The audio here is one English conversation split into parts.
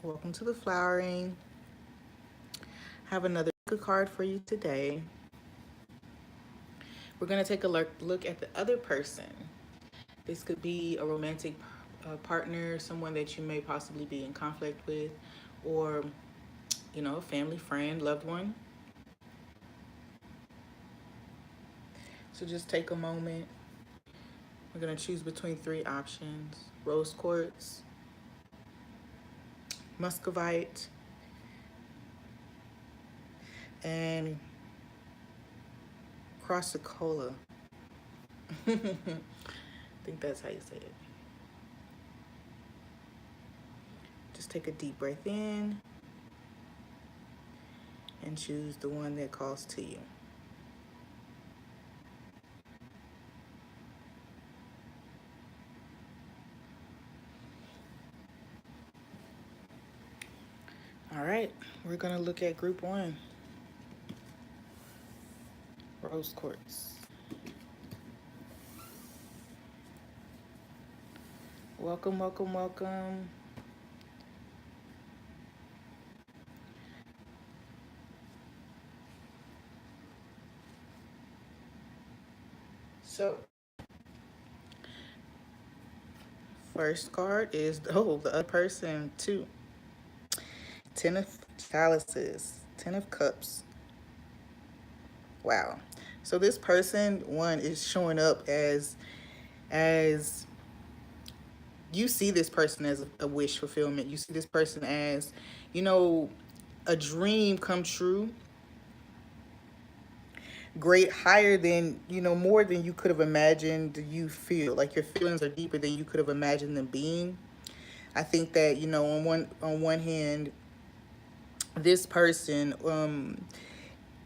Welcome to the flowering. Have another good card for you today. We're going to take a look at the other person. This could be a romantic partner, someone that you may possibly be in conflict with, or, a family, friend, loved one. So just take a moment. We're going to choose between three options: rose quartz, muscovite, and Chrysocolla. I think that's how you say it. Just take a deep breath in and choose the one that calls to you. All right, we're going to look at group one, rose quartz. Welcome, welcome, welcome. So, first card is, the other person, too. 10 of chalices, 10 of cups. Wow. So this person, one, is showing up as you see this person as a wish fulfillment. You see this person as, a dream come true. Great, higher than, more than you could have imagined. You feel like your feelings are deeper than you could have imagined them being. I think that, on one hand, this person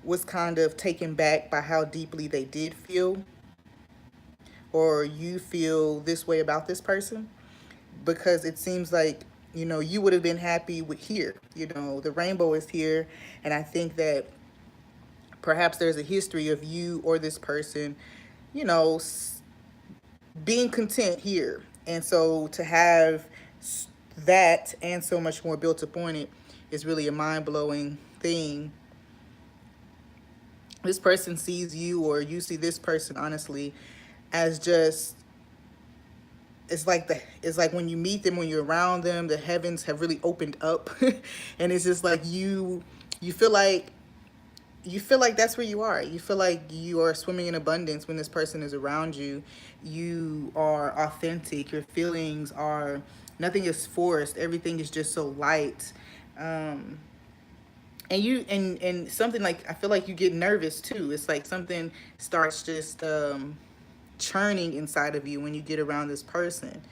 was kind of taken back by how deeply they did feel, or you feel this way about this person, because it seems like, you would have been happy with here. The rainbow is here, and I think that perhaps there's a history of you or this person, being content here. And so to have that and so much more built upon it is really a mind-blowing thing. This person sees you, or you see this person, honestly, as just, it's like when you meet them, when you're around them, the heavens have really opened up. And it's just like you feel like that's where you are. You feel like you are swimming in abundance when this person is around you. You are authentic. Your feelings are, nothing is forced. Everything is just so light. And something, like, I feel like you get nervous too. It's like something starts just churning inside of you when you get around this person.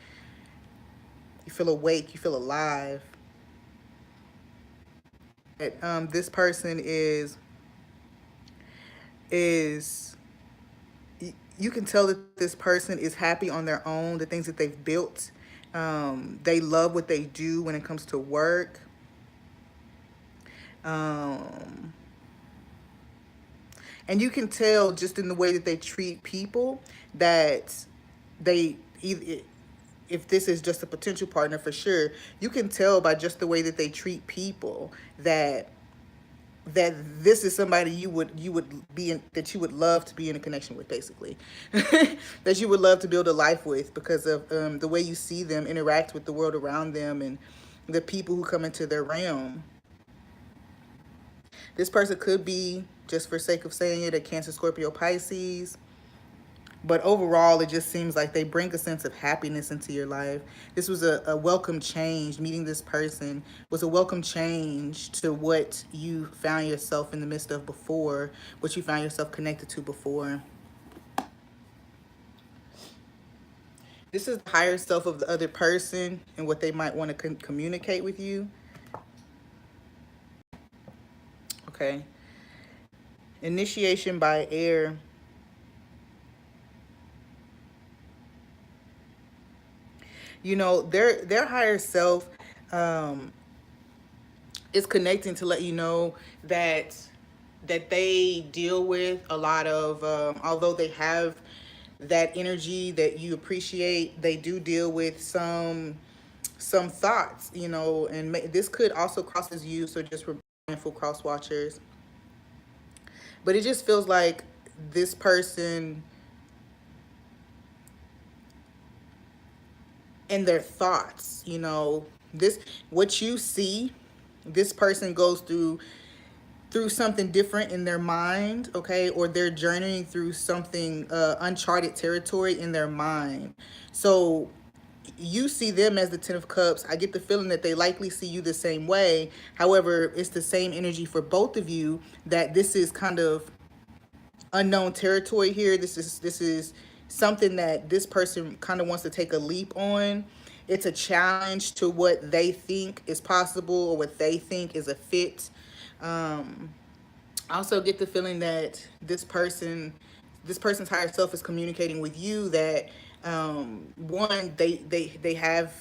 You feel awake. You feel alive. This person is you can tell that this person is happy on their own, the things that they've built. They love what they do when it comes to work. And you can tell just in the way that they treat people that they either, if this is just a potential partner, for sure, you can tell by just the way that they treat people that this is somebody you would be in, that you would love to be in a connection with, basically. That you would love to build a life with, because of the way you see them interact with the world around them and the people who come into their realm. This person could be, just for sake of saying it, a Cancer, Scorpio, Pisces. But overall, it just seems like they bring a sense of happiness into your life. This was a welcome change. Meeting this person was a welcome change to what you found yourself in the midst of before, what you found yourself connected to before. This is the higher self of the other person and what they might want to communicate with you. Okay. Initiation by air. Their higher self is connecting to let you know that they deal with a lot of, although they have that energy that you appreciate, they do deal with some some thoughts, you know, and this could also cross as you, so just for mindful cross watchers. But it just feels like this person and their thoughts, you know, this, what you see, this person goes through something different in their mind, okay, or they're journeying through something uncharted territory in their mind. So you see them as the Ten of Cups. I get the feeling that they likely see you the same way. However, it's the same energy for both of you, that this is kind of unknown territory here. This is something that this person kind of wants to take a leap on. It's a challenge to what they think is possible or what they think is a fit. I also get the feeling that this person's higher self is communicating with you that one, they have,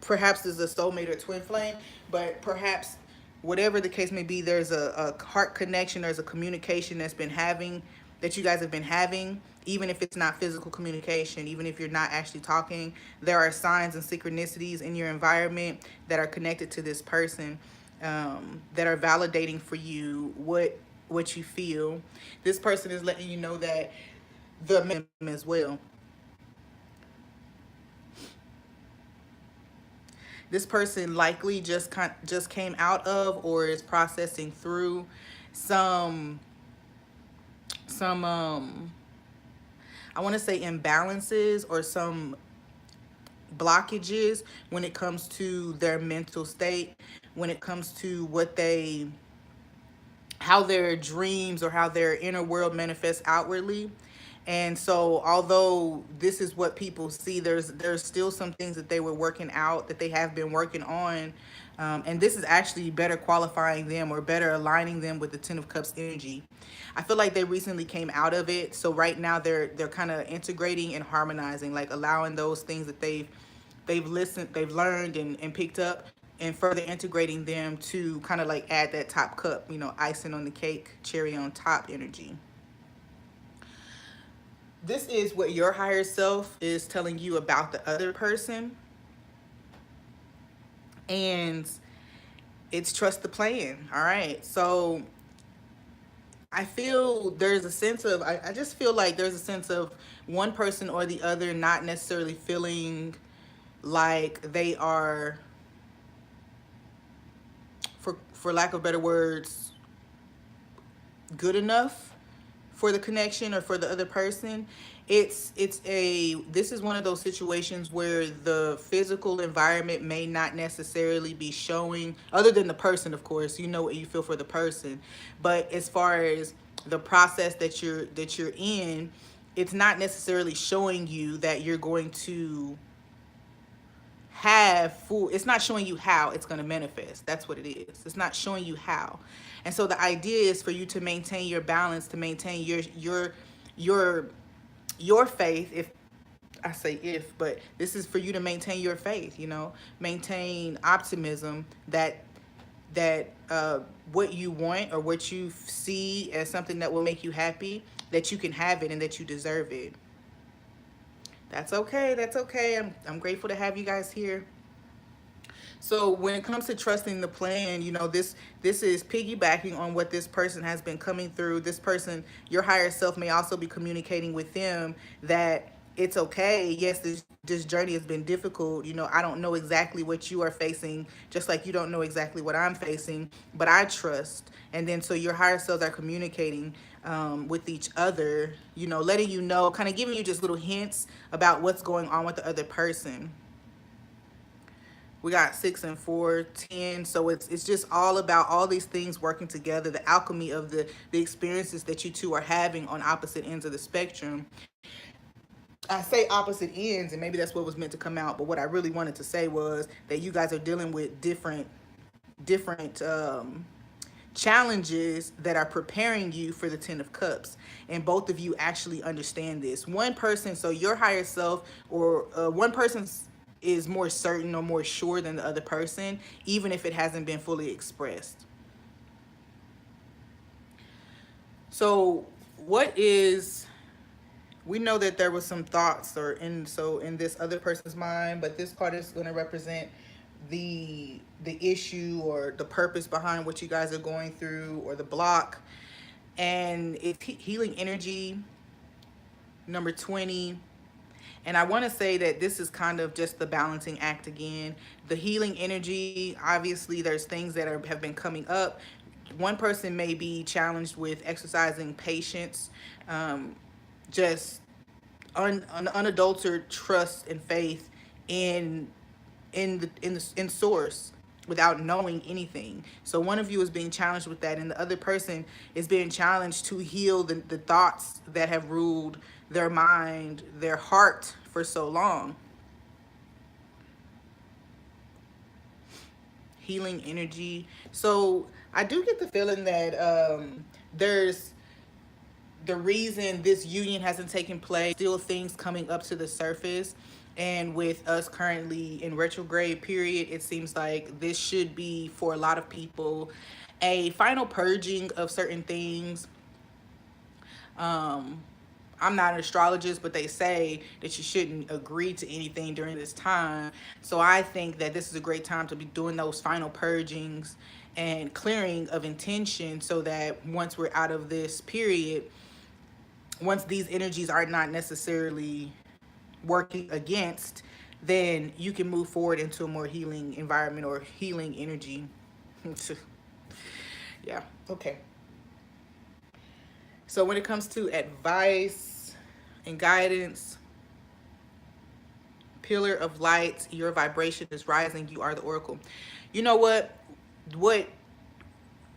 perhaps there's a soulmate or twin flame, but perhaps whatever the case may be, there's a heart connection, there's a communication that you guys have been having, even if it's not physical communication, even if you're not actually talking. There are signs and synchronicities in your environment that are connected to this person, that are validating for you what you feel. This person is letting you know that the as well. This person likely just came out of or is processing through some some I want to say imbalances or some blockages when it comes to their mental state, when it comes to how their dreams or how their inner world manifests outwardly. And so although this is what people see, there's still some things that they were working out, that they have been working on. And this is actually better qualifying them or better aligning them with the Ten of Cups energy. I feel like they recently came out of it. So right now they're kind of integrating and harmonizing, like allowing those things that they've learned and picked up, and further integrating them to kind of like add that top cup, you know, icing on the cake, cherry on top energy. This is what your higher self is telling you about the other person. And it's trust the plan. All right. So I feel there's a sense of, I just feel like there's a sense of one person or the other not necessarily feeling like they are, for lack of better words, good enough for the connection or for the other person. This is one of those situations where the physical environment may not necessarily be showing, other than the person, of course, you know what you feel for the person, but as far as the process that you're in, it's not necessarily showing you that you're going to have full, it's not showing you how it's going to manifest. That's what it is. It's not showing you how. And so the idea is for you to maintain your balance, to maintain your your faith. If I say if, but this is for you to maintain your faith, you know, maintain optimism that what you want or what you see as something that will make you happy, that you can have it and that you deserve it. That's okay. That's okay. I'm grateful to have you guys here. So when it comes to trusting the plan, you know, this is piggybacking on what this person has been coming through. This person, your higher self, may also be communicating with them that it's okay. Yes, this journey has been difficult. You know, I don't know exactly what you are facing, just like you don't know exactly what I'm facing, but I trust. And then so your higher selves are communicating with each other, you know, letting you know, kind of giving you just little hints about what's going on with the other person. We got 6 and 4, 10. So it's just all about all these things working together, the alchemy of the experiences that you two are having on opposite ends of the spectrum. I say opposite ends, and maybe that's what was meant to come out, but what I really wanted to say was that you guys are dealing with different challenges that are preparing you for the Ten of Cups, and both of you actually understand this. One person, so your higher self, or one person is more certain or more sure than the other person, even if it hasn't been fully expressed. So what is we know that there was some thoughts or in this other person's mind, but this card is going to represent the issue or the purpose behind what you guys are going through or the block. And it's healing energy, number 20. And I want to say that this is kind of just the balancing act again. The healing energy, obviously there's things that have been coming up. One person may be challenged with exercising patience, just unadulterated trust and faith in in source without knowing anything. So one of you is being challenged with that, and the other person is being challenged to heal the thoughts that have ruled their mind, their heart for so long. Healing energy. So I do get the feeling that there's the reason this union hasn't taken place, still things coming up to the surface. And with us currently in retrograde period, it seems like this should be, for a lot of people, a final purging of certain things. I'm not an astrologist, but they say that you shouldn't agree to anything during this time. So I think that this is a great time to be doing those final purgings and clearing of intention, so that once we're out of this period, once these energies are not necessarily working against, then you can move forward into a more healing environment or healing energy. Yeah, okay. So when it comes to advice and guidance, pillar of light, your vibration is rising. You are the oracle. You know what? What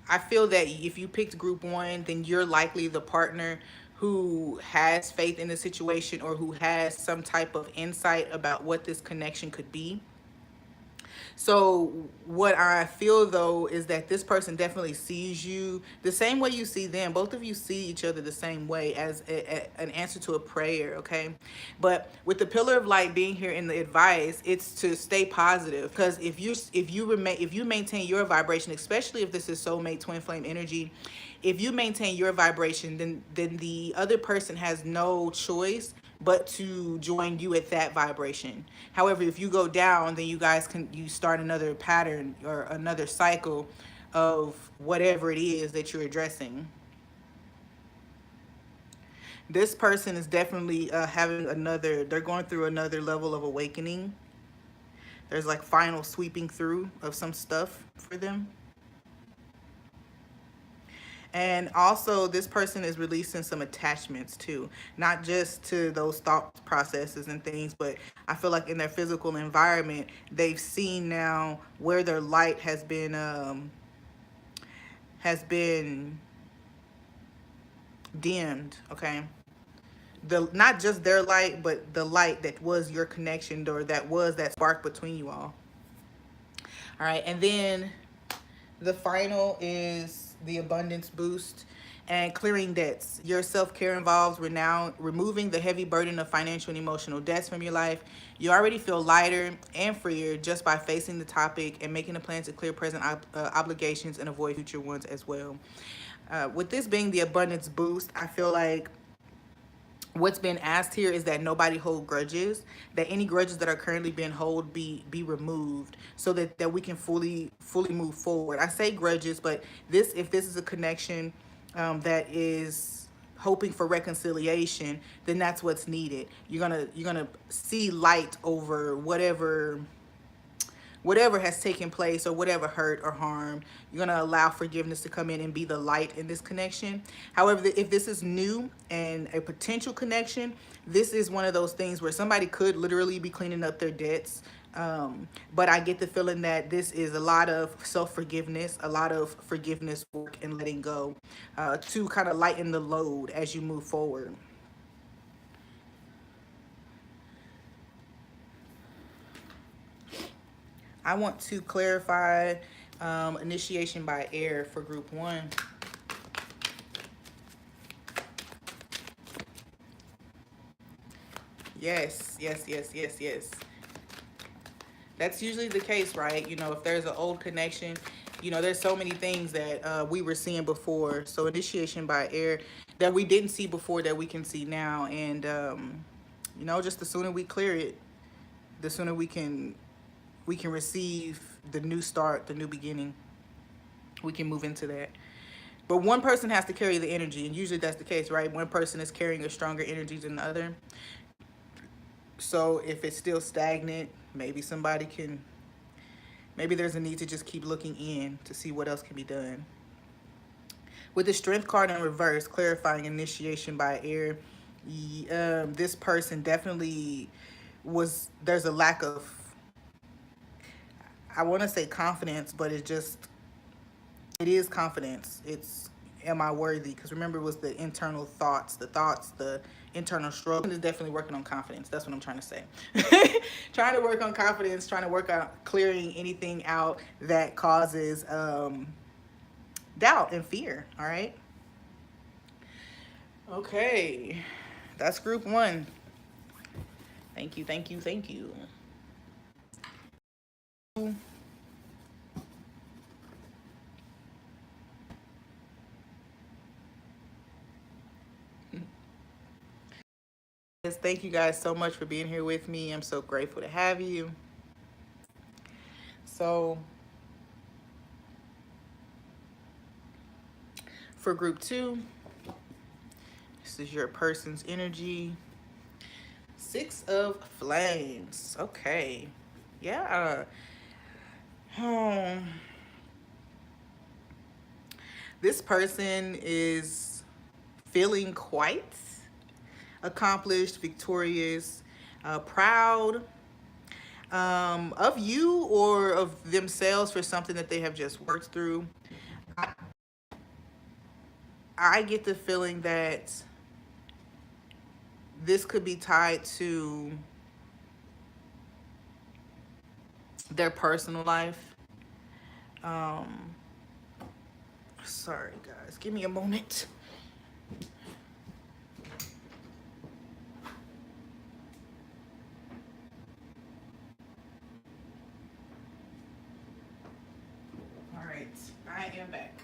I feel that if you picked group one, then you're likely the partner who has faith in the situation or who has some type of insight about what this connection could be. So what I feel though is that this person definitely sees you the same way you see them. Both of you see each other the same way, as an answer to a prayer, okay? But with the pillar of light being here in the advice, it's to stay positive, because if you maintain your vibration, especially if this is soulmate twin flame energy, if you maintain your vibration, then the other person has no choice but to join you at that vibration. However, if you go down, then you start another pattern or another cycle of whatever it is that you're addressing. This person is definitely they're going through another level of awakening. There's like final sweeping through of some stuff for them. And also, this person is releasing some attachments too, not just to those thought processes and things, but I feel like in their physical environment, they've seen now where their light has been dimmed. Okay, not just their light, but the light that was your connection, or that was that spark between you all. All right, and then the final is the abundance boost and clearing debts. Your self-care involves now removing the heavy burden of financial and emotional debts from your life. You already feel lighter and freer just by facing the topic and making a plan to clear present obligations and avoid future ones as well. With this being the abundance boost, I feel like what's been asked here is that nobody hold grudges, that any grudges that are currently being held be removed, so that we can fully move forward. I say grudges, but if this is a connection that is hoping for reconciliation, then that's what's needed. You're gonna see light over whatever has taken place or whatever hurt or harm. You're going to allow forgiveness to come in and be the light in this connection. However, if this is new and a potential connection, this is one of those things where somebody could literally be cleaning up their debts. But I get the feeling that this is a lot of self-forgiveness, a lot of forgiveness work and letting go, to kind of lighten the load as you move forward. I want to clarify initiation by air for group one. Yes, yes, yes, yes, yes. That's usually the case, right? You know, if there's an old connection, you know, there's so many things that we were seeing before. So initiation by air that we didn't see before that we can see now. And you know, just the sooner we clear it, the sooner we can receive the new start, the new beginning. We can move into that. But one person has to carry the energy, and usually that's the case, right? One person is carrying a stronger energy than the other. So if it's still stagnant, maybe somebody can, maybe there's a need to just keep looking in to see what else can be done. With the Strength card in reverse, clarifying initiation by air, this person definitely was, there's a lack of, I want to say confidence, but it just, it is confidence. It's, am I worthy? Because remember, it was the internal thoughts, the internal struggle. Is definitely working on confidence. That's what I'm trying to say. Trying to work on confidence, trying to work on clearing anything out that causes doubt and fear. All right. Okay. That's group one. Thank you, thank you, thank you. Thank you guys so much for being here with me. I'm so grateful to have you. So for group two, this is your person's energy. 6 of Flames. Okay. Yeah. This person is feeling quite accomplished, victorious, proud of you or of themselves for something that they have just worked through. I get the feeling that this could be tied to their personal life. Sorry guys, give me a moment. All right, I am back.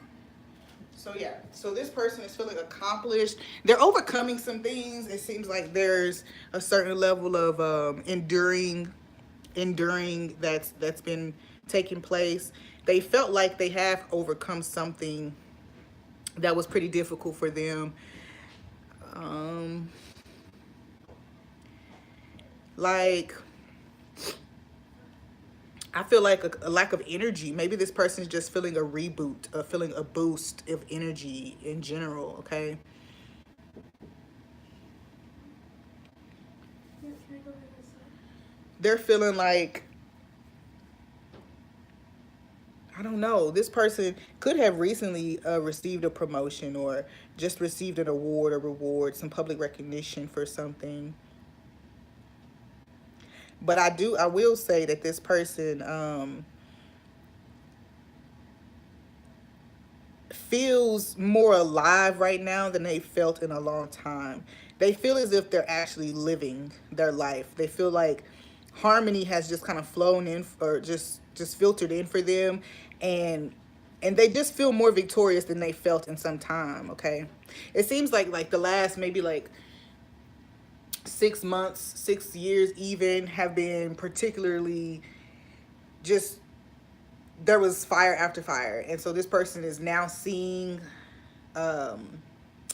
So yeah, so this person is feeling accomplished. They're overcoming some things. It seems like there's a certain level of enduring that's been taking place. They felt like they have overcome something that was pretty difficult for them. Like, I feel like a lack of energy. Maybe this person is just feeling a reboot, feeling a boost of energy in general, okay? They're feeling like, I don't know, this person could have recently received a promotion or just received an award or reward, some public recognition for something. But I will say that this person feels more alive right now than they felt in a long time. They feel as if they're actually living their life. They feel like harmony has just kind of flown in or just filtered in for them, and they just feel more victorious than they felt in some time, okay? It seems like the last maybe like 6 months, 6 years even have been particularly just, there was fire after fire. And so this person is now seeing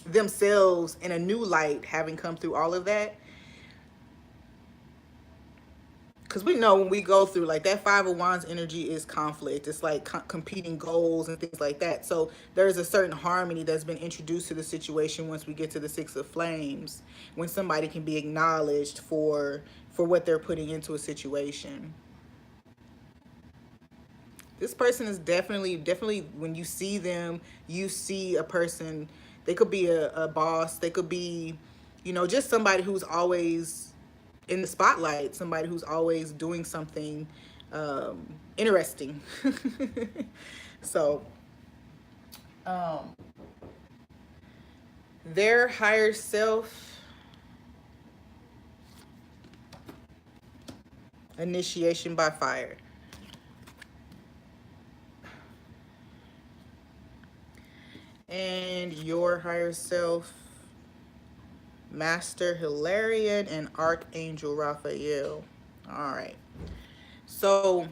themselves in a new light, having come through all of that. Because we know when we go through like that 5 of Wands energy is conflict. It's like competing goals and things like that. So there's a certain harmony that's been introduced to the situation once we get to the 6 of Flames, when somebody can be acknowledged for what they're putting into a situation. This person is definitely, when you see them, you see a person. They could be a boss. They could be, you know, just somebody who's always in the spotlight, somebody who's always doing something interesting. So their higher self, initiation by fire. And your higher self, Master Hilarion, and Archangel Raphael. All right. So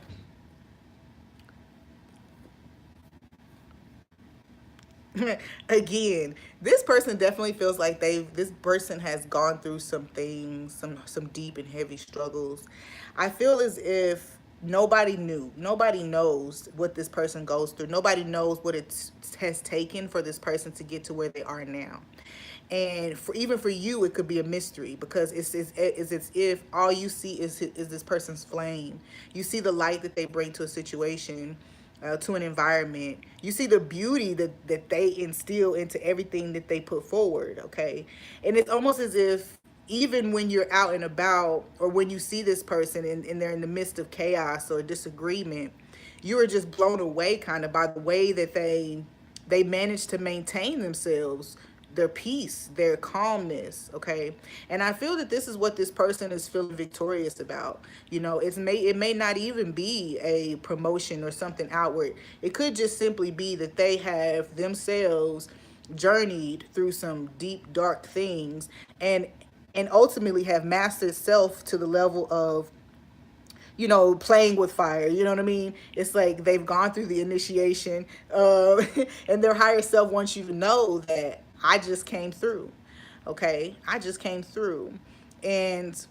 again, this person definitely feels like this person has gone through some things, some deep and heavy struggles. I feel as if nobody knows what this person goes through. Nobody knows what it has taken for this person to get to where they are now. And for even for you, it could be a mystery, because it's as if all you see is this person's flame. You see the light that they bring to a situation, to an environment. You see the beauty that they instill into everything that they put forward. Okay, and it's almost as if even when you're out and about, or when you see this person and they're in the midst of chaos or disagreement, you are just blown away kind of by the way that they manage to maintain themselves, their peace, their calmness. Okay, and I feel that this is what this person is feeling victorious about. It may not even be a promotion or something outward. It could just simply be that they have themselves journeyed through some deep dark things, and ultimately have mastered self to the level of, playing with fire. You know what I mean? It's like they've gone through the initiation, and their higher self wants you to know that I just came through. Okay, I just came through, and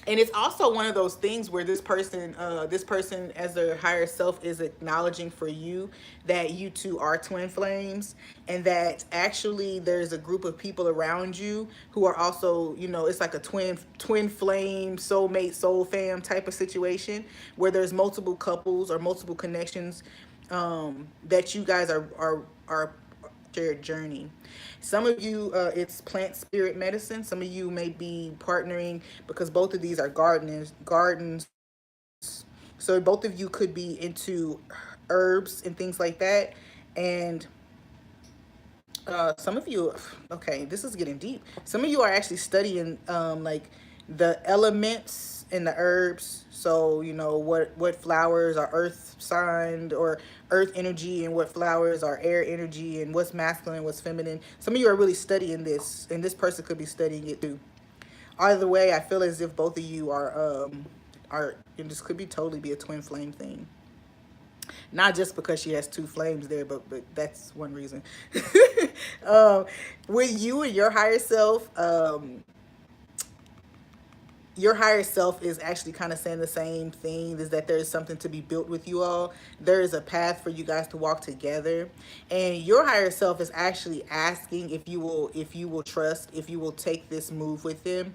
it's also one of those things where this person as their higher self is acknowledging for you that you two are twin flames, and that actually there's a group of people around you who are also, it's like a twin flame, soulmate, soul fam type of situation, where there's multiple couples or multiple connections, that you guys are shared journey. Some of you, it's plant spirit medicine. Some of you may be partnering, because both of these are gardens. So both of you could be into herbs and things like that. And some of you, okay, this is getting deep. Some of you are actually studying, like the elements and the herbs. So what flowers are earth signed or earth energy, and what flowers are air energy, and what's masculine, what's feminine. Some of you are really studying this, and this person could be studying it too. Either way, I feel as if both of you are, and this could be totally be a twin flame thing. Not just because she has two flames there, but that's one reason. With you and your higher self is actually kind of saying the same thing, is that there's something to be built with you all. There is a path for you guys to walk together, and your higher self is actually asking if you will trust, if you will take this move with them.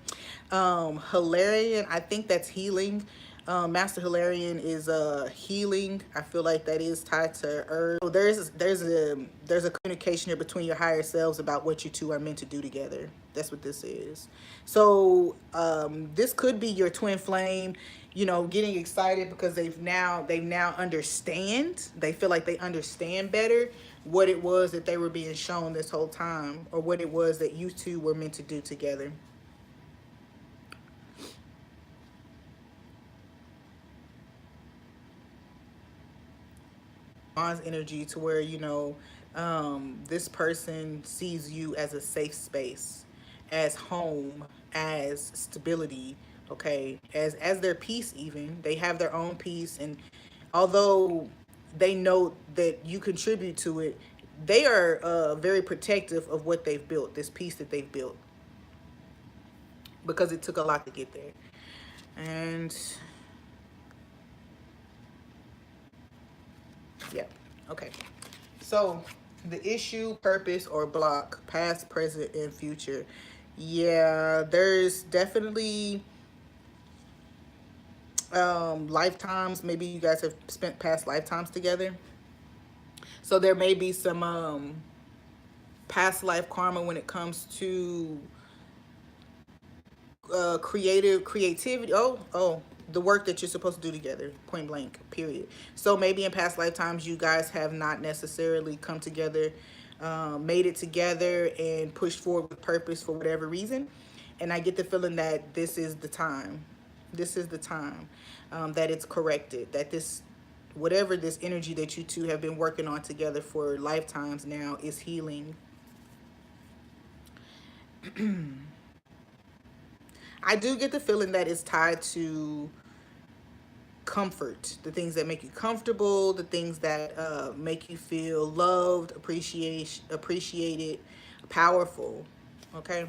Hilarion, I think that's healing. Master Hilarion is healing. I feel like that is tied to earth. So there's a communication here between your higher selves about what you two are meant to do together. That's what this is. So this could be your twin flame, getting excited because they now understand. They feel like they understand better what it was that they were being shown this whole time, or what it was that you two were meant to do together. Bond's energy to where this person sees you as a safe space, as home, as stability. Okay, as their peace. Even they have their own peace, and although they know that you contribute to it, they are very protective of what they've built, this peace that they've built, because it took a lot to get there. And yeah, okay. So the issue, purpose, or block, past, present, and future. Yeah, there's definitely lifetimes. Maybe you guys have spent past lifetimes together. So there may be some past life karma when it comes to creativity. Oh, the work that you're supposed to do together, point blank, period. So maybe in past lifetimes you guys have not necessarily come together, made it together, and pushed forward with purpose for whatever reason. And I get the feeling that this is the time. This is the time that it's corrected. That this, whatever this energy that you two have been working on together for lifetimes now, is healing. I do get the feeling that it's tied to comfort, the things that make you comfortable, the things that make you feel loved, appreciated, powerful. Okay.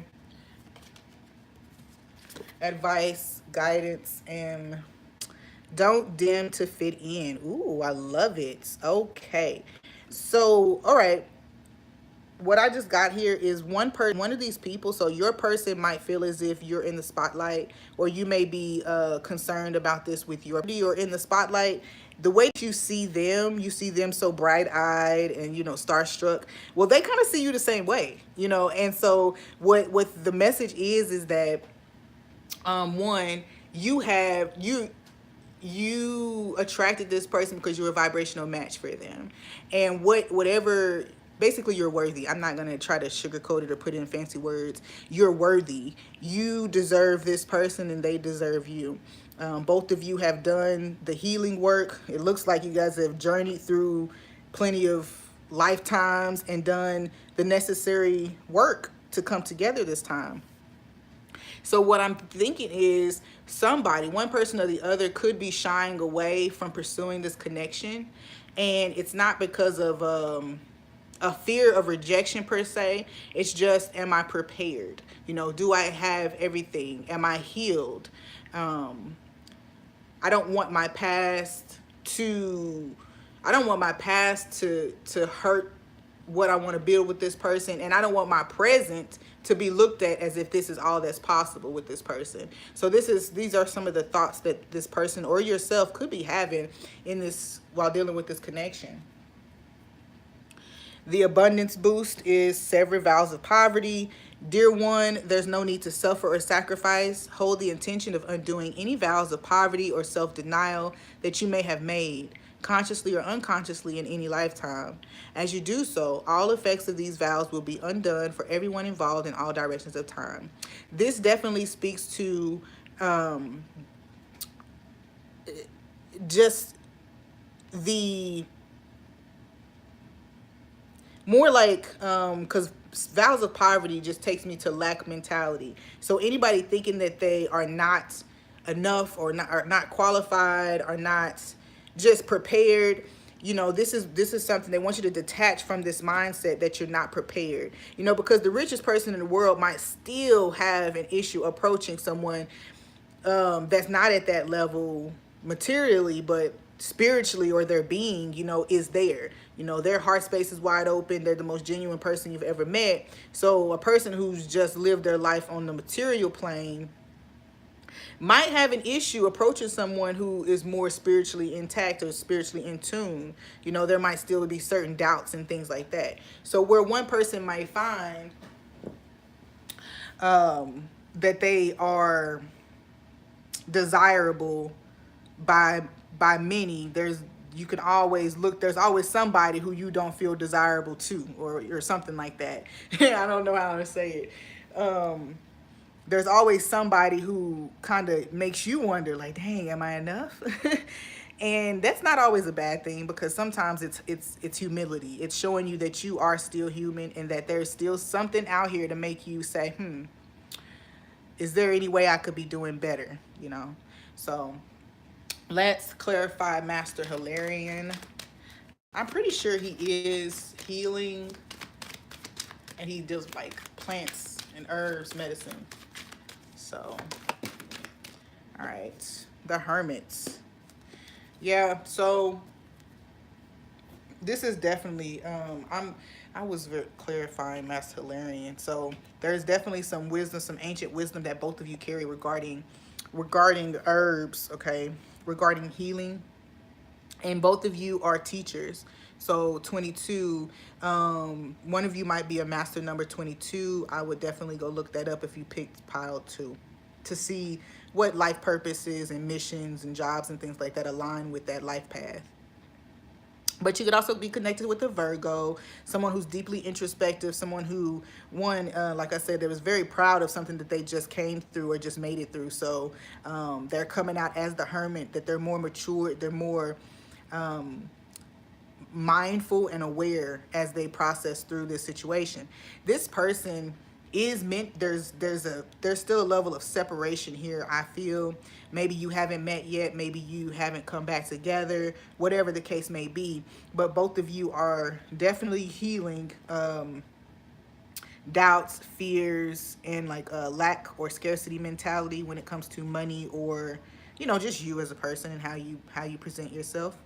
Advice, guidance, and don't dim to fit in. Ooh, I love it. Okay. So, all right. What I just got here is one of these people. So your person might feel as if you're in the spotlight, or you may be concerned about this with you're in the spotlight. The way that you see them so bright eyed and, starstruck. Well, they kind of see you the same way, and so what the message is that one, you attracted this person because you're a vibrational match for them, and whatever, basically you're worthy. I'm not going to try to sugarcoat it or put in fancy words. You're worthy. You deserve this person and they deserve you. Both of you have done the healing work. It looks like you guys have journeyed through plenty of lifetimes and done the necessary work to come together this time. So what I'm thinking is one person or the other, could be shying away from pursuing this connection. And it's not because of a fear of rejection per se. It's just, am I prepared? Do I have everything? Am I healed? I don't want my past to hurt what I want to build with this person, and I don't want my present to be looked at as if this is all that's possible with this person. So these are some of the thoughts that this person or yourself could be having in this while dealing with this connection. The abundance boost is sever vows of poverty. Dear one, there's no need to suffer or sacrifice. Hold the intention of undoing any vows of poverty or self-denial that you may have made, consciously or unconsciously, in any lifetime. As you do so, all effects of these vows will be undone for everyone involved in all directions of time. This definitely speaks to just the more like, because vows of poverty just takes me to lack mentality. So anybody thinking that they are not enough, or not qualified, or not just prepared, this is something they want you to detach from, this mindset that you're not prepared. Because the richest person in the world might still have an issue approaching someone that's not at that level materially, but spiritually, or their being, is there. Their heart space is wide open. They're the most genuine person you've ever met. So a person who's just lived their life on the material plane might have an issue approaching someone who is more spiritually intact or spiritually in tune. There might still be certain doubts and things like that. So where one person might find that they are desirable by many, you can always look, there's always somebody who you don't feel desirable to, or something like that. I don't know how to say it. There's always somebody who kind of makes you wonder, like, dang, am I enough? And that's not always a bad thing, because sometimes it's humility. It's showing you that you are still human, and that there's still something out here to make you say, is there any way I could be doing better? So let's clarify Master Hilarion. I'm pretty sure he is healing, and he deals with like plants and herbs, medicine. So, all right, the Hermits. Yeah, so this is definitely I was clarifying Master Hilarion. So there's definitely some wisdom, some ancient wisdom that both of you carry regarding herbs, okay, regarding healing. And both of you are teachers. So 22, one of you might be a master number 22. I would definitely go look that up if you picked pile 2, to see what life purposes and missions and jobs and things like that align with that life path. But you could also be connected with a Virgo, someone who's deeply introspective, someone who, like I said, they was very proud of something that they just came through or just made it through. So they're coming out as the Hermit, that they're more mature, they're more mindful and aware as they process through this situation. This person is meant, there's still a level of separation here. I feel maybe you haven't met yet, maybe you haven't come back together, whatever the case may be, but both of you are definitely healing doubts, fears, and like a lack or scarcity mentality when it comes to money, or just you as a person and how you present yourself.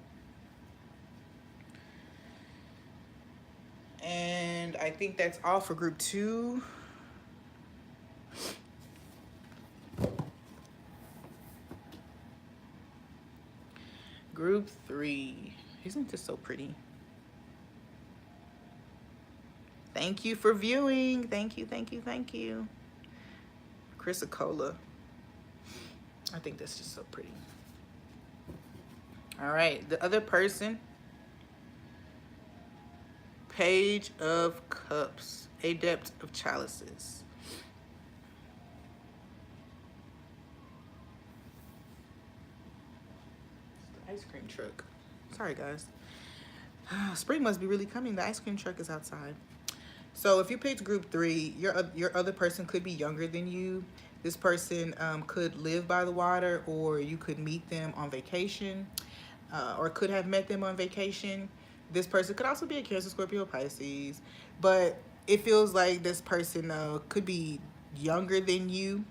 And I think that's all for group 2. Group 3. Isn't this so pretty? Thank you for viewing. Thank you, thank you, thank you. Chrysocolla. I think that's just so pretty. All right, the other person. Page of Cups. Adept of Chalices. Ice cream truck. Sorry, guys. Spring must be really coming. The ice cream truck is outside. So if you picked group 3, your other person could be younger than you. This person could live by the water, or you could meet them on vacation, or could have met them on vacation. This person could also be a Cancer, Scorpio, Pisces, but it feels like this person could be younger than you,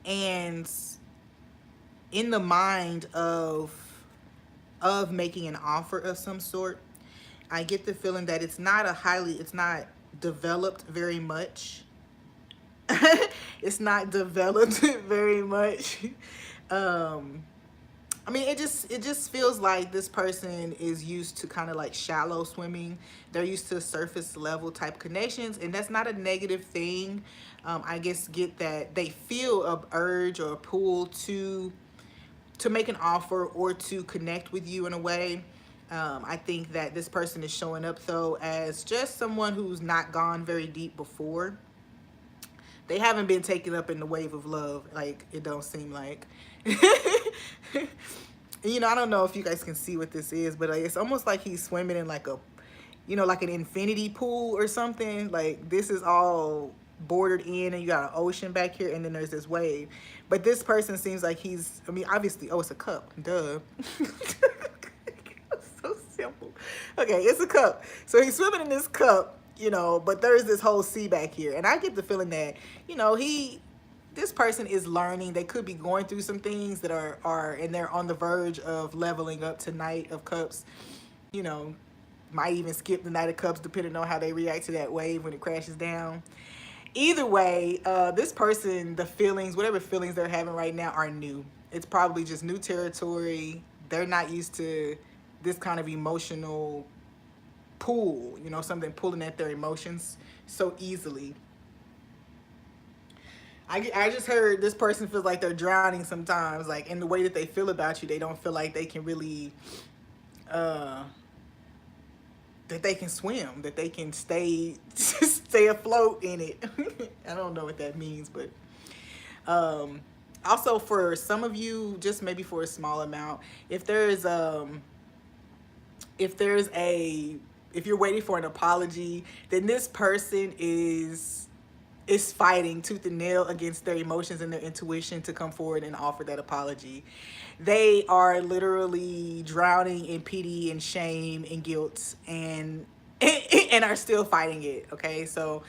and in the mind of making an offer of some sort. I get the feeling that it's not developed very much. It's not developed very much. I mean, it just feels like this person is used to kind of like shallow swimming. They're used to surface level type connections, and that's not a negative thing. I guess get that they feel a urge or a pull to make an offer or to connect with you in a way. I think that this person is showing up though as just someone who's not gone very deep before. They haven't been taken up in the wave of love, like it don't seem like. I don't know if you guys can see what this is, but it's almost like he's swimming in like like an infinity pool or something. Like this is all bordered in, and you got an ocean back here, and then there's this wave. But this person seems like obviously, it's a cup, duh. So simple. Okay, it's a cup. So he's swimming in this cup, but there's this whole sea back here. And I get the feeling that, this person is learning. They could be going through some things that and they're on the verge of leveling up to Knight of Cups. Might even skip the Knight of Cups depending on how they react to that wave when it crashes down. Either way, this person, whatever feelings they're having right now are new. It's probably just new territory. They're not used to this kind of emotional pull, something pulling at their emotions so easily. I just heard this person feels like they're drowning sometimes, like in the way that they feel about you. They don't feel like they can really, that they can swim, that they can stay afloat in it. I don't know what that means, but also for some of you, just maybe for a small amount, if you're waiting for an apology, then this person is fighting tooth and nail against their emotions and their intuition to come forward and offer that apology. They are literally drowning in pity and shame and guilt and are still fighting it. Okay, so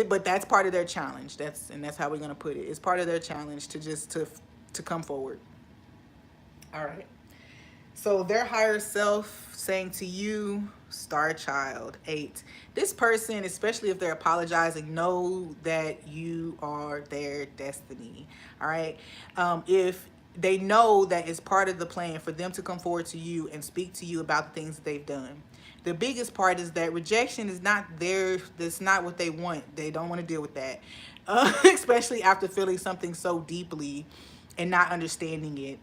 but that's part of their challenge. That's how we're gonna put it. It's part of their challenge to come forward. All right. So their higher self saying to you, Star Child 8. This person, especially if they're apologizing, know that you are their destiny. All right. If they know that it's part of the plan for them to come forward to you and speak to you about the things that they've done. The biggest part is that rejection is not that's not what they want. They don't want to deal with that, especially after feeling something so deeply and not understanding it.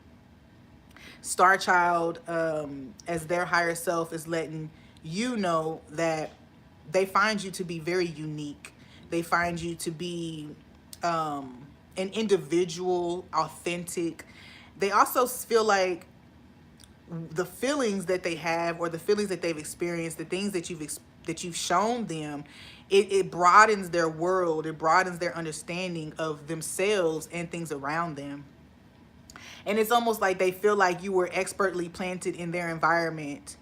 Star Child, as their higher self, is letting you know that they find you to be very unique. They find you to be an individual, authentic. They also feel like the feelings that they have, or the feelings that they've experienced, the things that you've shown them, it broadens their world, it broadens their understanding of themselves and things around them. And it's almost like they feel like you were expertly planted in their environment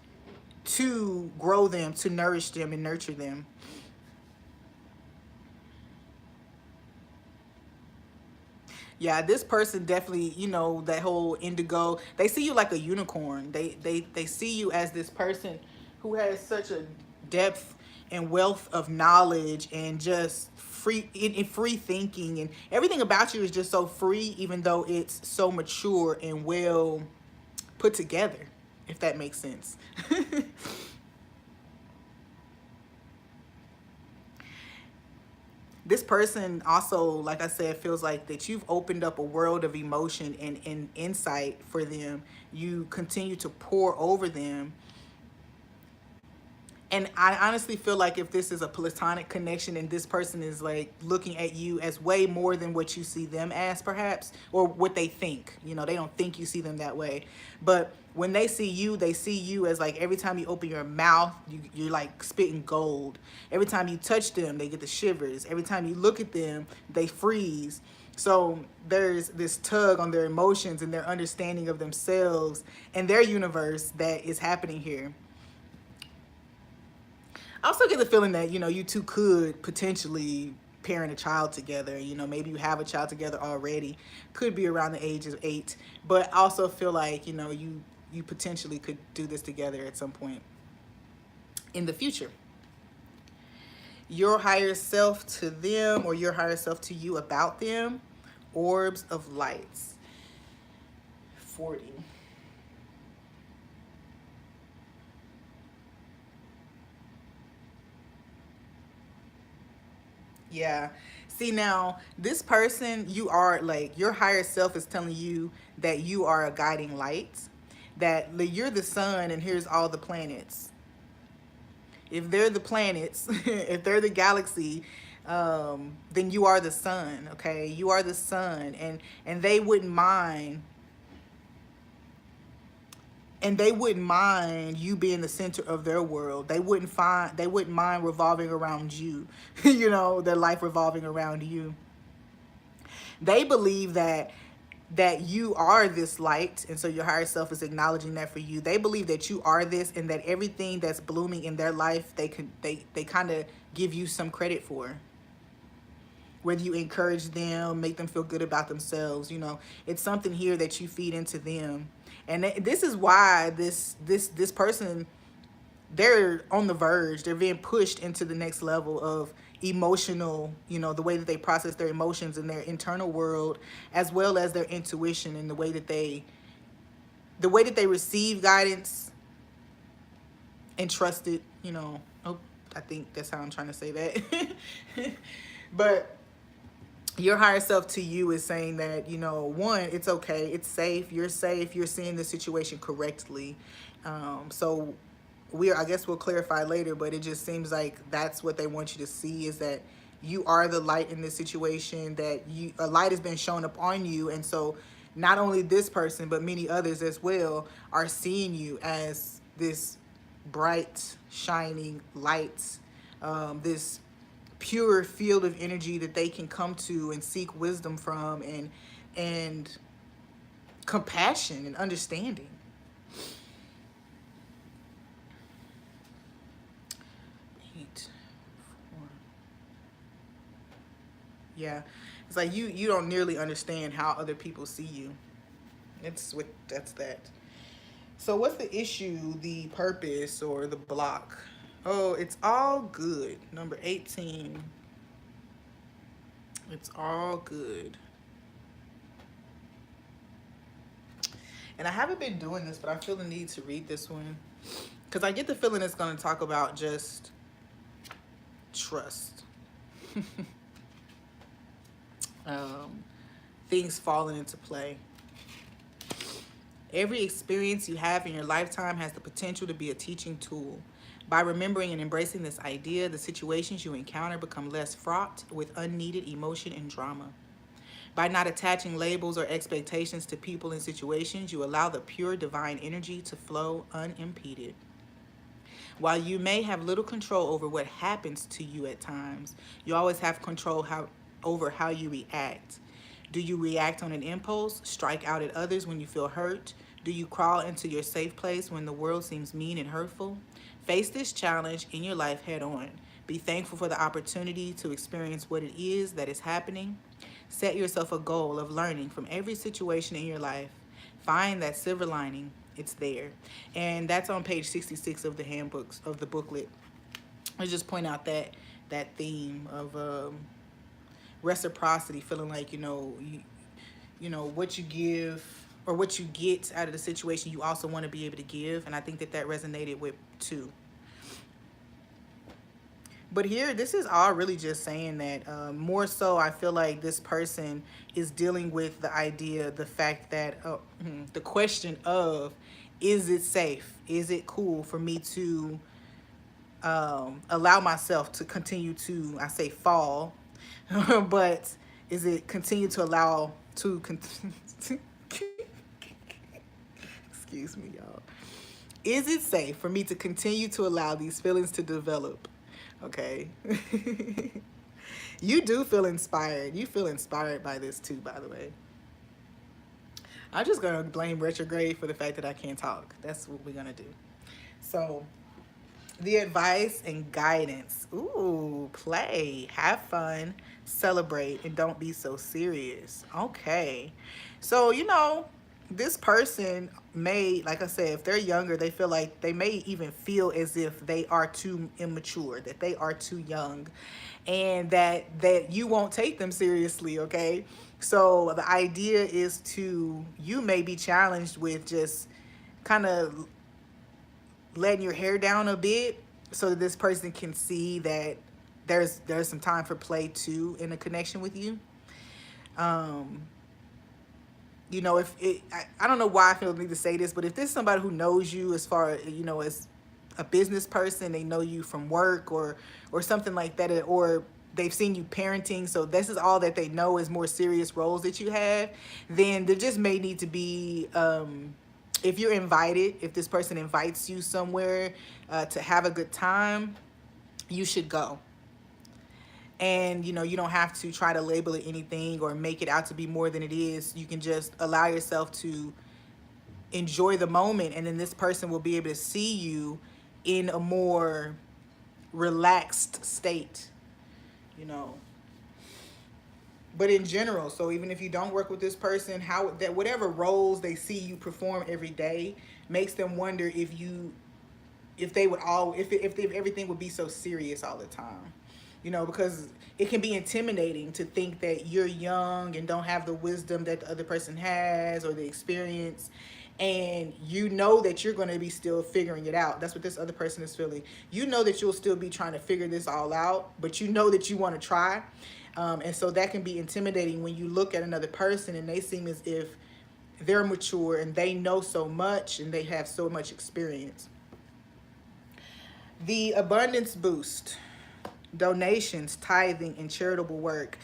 to grow them, to nourish them and nurture them. Yeah, this person definitely, you know, that whole indigo, they see you like a unicorn. They see you as this person who has such a depth and wealth of knowledge and just in free thinking, and everything about you is just so free, even though it's so mature and well put together, if that makes sense. This person also, like I said, feels like that you've opened up a world of emotion and insight for them. You continue to pour over them. And I honestly feel like if this is a platonic connection and this person is like looking at you as way more than what you see them as, perhaps, or what they think, you know, they don't think you see them that way. But when they see you as like every time you open your mouth, you're like spitting gold. Every time you touch them, they get the shivers. Every time you look at them, they freeze. So there's this tug on their emotions and their understanding of themselves and their universe that is happening here. I also get the feeling that, you know, you two could potentially parent a child together. You know, maybe you have a child together already. Could be around the age of 8. But I also feel like, you know, you potentially could do this together at some point in the future. Your higher self to them, or your higher self to you about them. Orbs of lights. 40. Yeah. See, now, this person, you are like, your higher self is telling you that you are a guiding light, that you're the sun and here's all the planets. If they're the planets, if they're the galaxy, then you are the sun, okay? You are the sun, and they wouldn't mind, you being the center of their world. They wouldn't mind revolving around you. You know, their life revolving around you. They believe that you are this light, and so your higher self is acknowledging that for you. They believe that you are this, and that everything that's blooming in their life, they kind of give you some credit for. Whether you encourage them, make them feel good about themselves, you know, it's something here that you feed into them. And this is why this person, they're on the verge. They're being pushed into the next level of emotional, you know, the way that they process their emotions in their internal world, as well as their intuition, and the way that they receive guidance and trust it, you know. Oh, I think that's how I'm trying to say that. But your higher self to you is saying that, you know, one, it's okay, it's safe, you're seeing the situation correctly. So I guess we'll clarify later, but it just seems like that's what they want you to see, is that you are the light in this situation, that a light has been shown up on you. And so not only this person, but many others as well are seeing you as this bright, shining light, this pure field of energy that they can come to and seek wisdom from, and compassion and understanding. Yeah, it's like you don't nearly understand how other people see you. That's that. So what's the issue, the purpose, or the block? Oh, it's all good. Number 18. It's all good. And I haven't been doing this, but I feel the need to read this one, because I get the feeling it's going to talk about just trust. Things falling into play. Every experience you have in your lifetime has the potential to be a teaching tool. By remembering and embracing this idea, the situations you encounter become less fraught with unneeded emotion and drama. By not attaching labels or expectations to people and situations, you allow the pure divine energy to flow unimpeded. While you may have little control over what happens to you at times, you always have control over how you react. Do you react on an impulse, strike out at others when you feel hurt? Do you crawl into your safe place when the world seems mean and hurtful? Face this challenge in your life head on. Be thankful for the opportunity to experience what it is that is happening. Set yourself a goal of learning from every situation in your life. Find that silver lining. It's there. And that's on page 66 of the handbooks, of the booklet. I just point out that theme of reciprocity, feeling like, what you give or what you get out of the situation, you also want to be able to give. And I think that resonated with too. But here, this is all really just saying that more so, I feel like this person is dealing with the fact that the question of, is it safe? Is it cool for me to allow myself to continue to, I say fall, but is it continue to allow to, excuse me, y'all. Is it safe for me to continue to allow these feelings to develop? Okay. You do feel inspired. You feel inspired by this too, by the way. I'm just going to blame retrograde for the fact that I can't talk. That's what we're going to do. So, the advice and guidance. Ooh, play, have fun, celebrate, and don't be so serious. Okay. So, this person may, like I said, if they're younger, they feel like they may even feel as if they are too immature, that they are too young, and that you won't take them seriously, okay? So the idea is you may be challenged with just kind of letting your hair down a bit so that this person can see that there's some time for play too in a connection with you. If I don't know why I feel the need to say this, but if this is somebody who knows you as far, as a business person, they know you from work or something like that, or they've seen you parenting, so this is all that they know is more serious roles that you have, then there just may need to be, if you're invited, if this person invites you somewhere to have a good time, you should go. And, you don't have to try to label it anything or make it out to be more than it is. You can just allow yourself to enjoy the moment, and then this person will be able to see you in a more relaxed state, But in general, so even if you don't work with this person, whatever roles they see you perform every day makes them wonder if everything would be so serious all the time. Because it can be intimidating to think that you're young and don't have the wisdom that the other person has or the experience. And that you're going to be still figuring it out. That's what this other person is feeling. That you'll still be trying to figure this all out, but that you want to try. And so that can be intimidating when you look at another person and they seem as if they're mature and they know so much and they have so much experience. The abundance boost. Donations, tithing, and charitable work.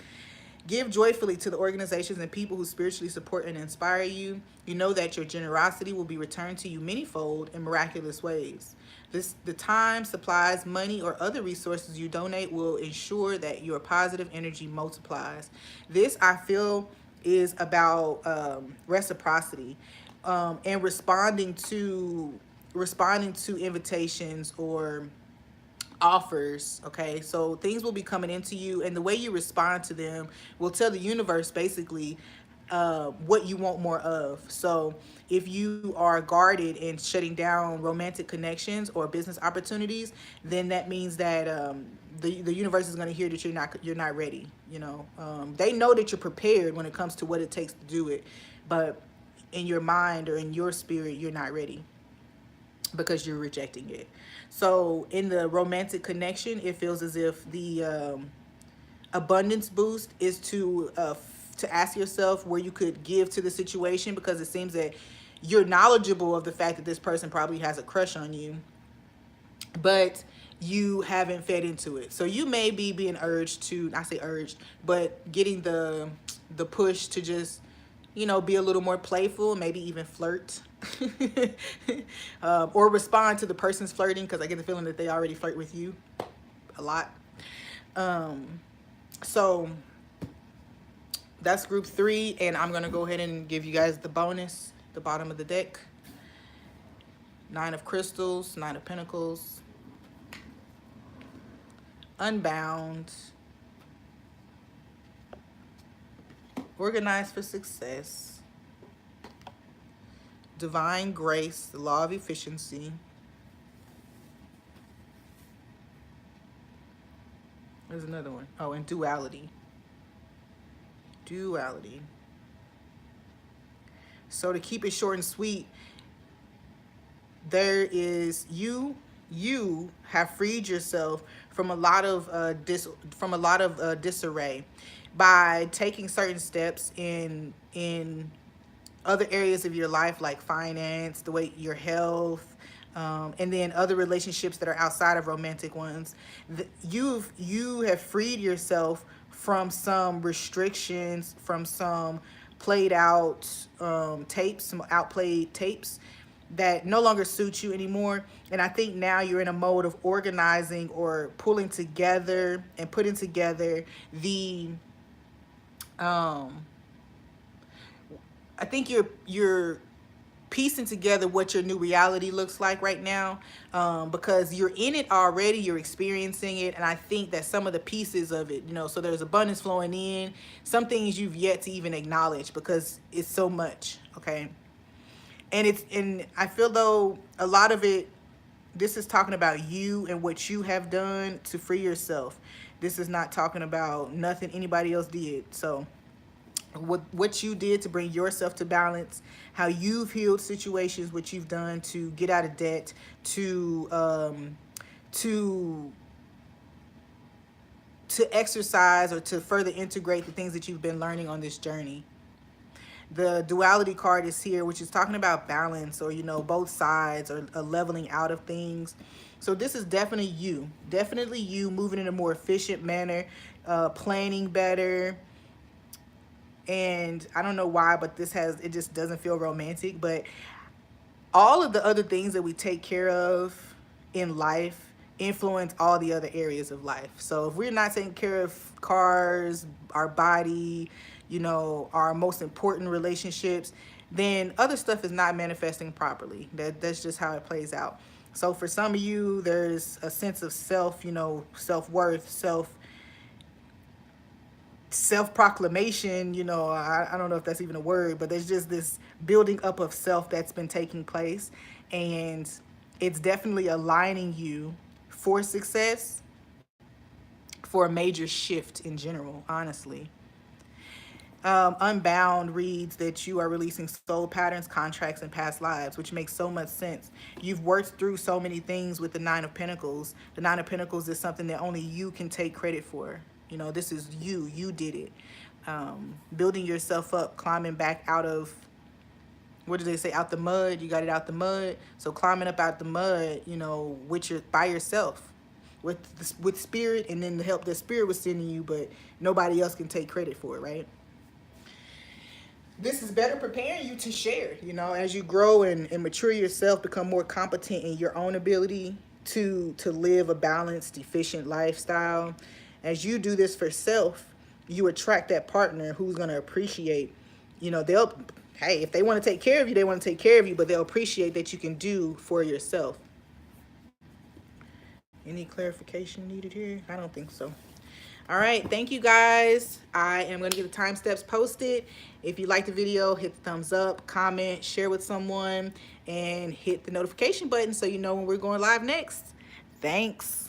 Give joyfully to the organizations and people who spiritually support and inspire you. You know that your generosity will be returned to you manyfold in miraculous ways. The time, supplies, money, or other resources you donate will ensure that your positive energy multiplies. This, I feel, is about reciprocity and responding to invitations or offers. Okay, so things will be coming into you, and the way you respond to them will tell the universe basically what you want more of. So if you are guarded and shutting down romantic connections or business opportunities, then that means that the universe is going to hear that you're not ready. They know that you're prepared when it comes to what it takes to do it, but in your mind or in your spirit, you're not ready because you're rejecting it. So in the romantic connection, it feels as if the abundance boost is to ask yourself where you could give to the situation, because it seems that you're knowledgeable of the fact that this person probably has a crush on you, but you haven't fed into it. So you may be being urged to, I say urged, but getting the push to just, you know, be a little more playful, maybe even flirt. Or respond to the person's flirting, because I get the feeling that they already flirt with you a lot. So that's group 3, and I'm gonna go ahead and give you guys the bonus, the bottom of the deck. 9 of crystals, 9 of pentacles, unbound, organized for success, divine grace, the law of efficiency, there's another one. Oh, and duality. Duality. So to keep it short and sweet, there is you have freed yourself from a lot of disarray by taking certain steps in other areas of your life, like finance, the way your health, and then other relationships that are outside of romantic ones. You have freed yourself from some restrictions, from some played out tapes, some outplayed tapes that no longer suit you anymore. And I think now you're in a mode of organizing or pulling together and putting together the I think you're piecing together what your new reality looks like right now, because you're in it already, you're experiencing it, and I think that some of the pieces of it, you know, so there's abundance flowing in, some things you've yet to even acknowledge because it's so much, okay? And I feel though a lot of it, this is talking about you and what you have done to free yourself. This is not talking about nothing anybody else did. So what you did to bring yourself to balance, how you've healed situations, what you've done to get out of debt, to exercise or to further integrate the things that you've been learning on this journey. The duality card is here, which is talking about balance, or, you know, both sides, or a leveling out of things. So this is definitely you moving in a more efficient manner, planning better. And I don't know why, but it just doesn't feel romantic. But all of the other things that we take care of in life influence all the other areas of life. So if we're not taking care of cars, our body, you know, our most important relationships, then other stuff is not manifesting properly. That's just how it plays out. So for some of you, there's a sense of self, you know, self-worth, self-proclamation, you know, I don't know if that's even a word, but there's just this building up of self that's been taking place, and it's definitely aligning you for success, for a major shift in general, honestly. Unbound reads that you are releasing soul patterns, contracts, and past lives, which makes so much sense. You've worked through so many things with the 9 of Pentacles. The 9 of Pentacles is something that only you can take credit for. You know, this is you did it. Building yourself up, climbing back out of, what do they say, out the mud. You got it out the mud. So climbing up out the mud, you know, by yourself, with spirit, and then the help that spirit was sending you, but nobody else can take credit for it, right? This is better preparing you to share, you know, as you grow and mature yourself, become more competent in your own ability to live a balanced, efficient lifestyle. As you do this for self, you attract that partner who's going to appreciate, you know, hey, if they want to take care of you, they want to take care of you, but they'll appreciate that you can do for yourself. Any clarification needed here? I don't think so. All right, thank you guys. I am going to get the time steps posted. If you like the video, hit the thumbs up, comment, share with someone, and hit the notification button so you know when we're going live next. Thanks.